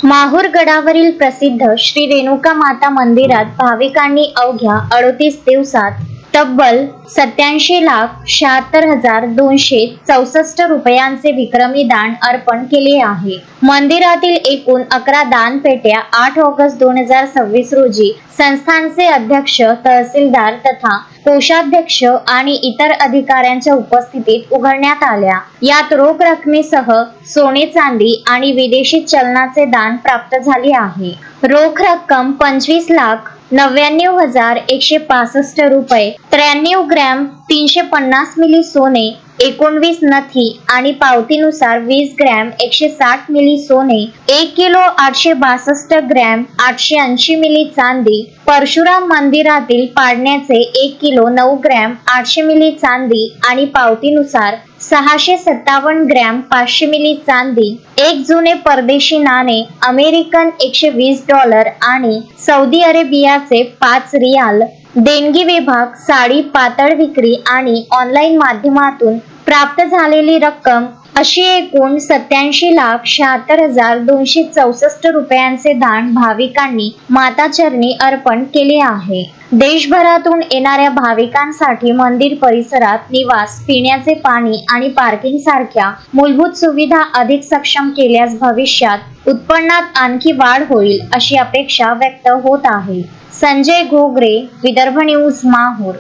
माहूर गडावरील प्रसिद्ध श्री रेणुका माता मंदिरात भाविकांनी अवघ्या 38 दिवसात तब्बल 87,76,264 रुपयांचे विक्रमी दान अर्पण केले आहे। मंदिरातील एकूण 11 दानपेट्या 8 ऑगस्ट 2026 रोजी संस्थानचे अध्यक्ष, तहसीलदार तथा कोषाध्यक्ष आणि इतर अधिकाऱ्यांच्या उपस्थितीत उघडण्यात आल्या। यात रोख रकमेसह सोने, चांदी आणि विदेशी चलनाचे दान प्राप्त झाले आहे। रोख रक्कम 25,99,165 रुपये, 93 ग्रॅम 350 मिली सोने, 19 नथी आणि पावतीनुसार 20 ग्रॅम 160 मिली सोने, 1 किलो 862 ग्रॅम 880 मिली चांदी, परशुराम मंदिरातील पाडण्याचे 1 किलो 9 ग्रॅम 800 मिली चांदी आणि पावतीनुसार 657 ग्रॅम 500 मिली चांदी, एक जुने परदेशी नाणे अमेरिकन $120 आणि सौदी अरेबियाचे 5 रियाल, देणगी विभाग, साडी पातळ विक्री आणि ऑनलाईन माध्यमातून प्राप्त झालेली रक्कम अशी एकूण 87,76,264 रुपयांचे दान भाविकांनी माताचरणी अर्पण केले आहे। देशभरातून येणाऱ्या भाविकांसाठी मंदिर परिसरात निवास, पिण्याचे पाणी आणि पार्किंग सारख्या मूलभूत सुविधा अधिक सक्षम केल्यास भविष्यात उत्पन्नात आणखी वाढ होईल अशी अपेक्षा व्यक्त होत आहे। संजय घोगरे, विदर्भ न्यूज, माहूर।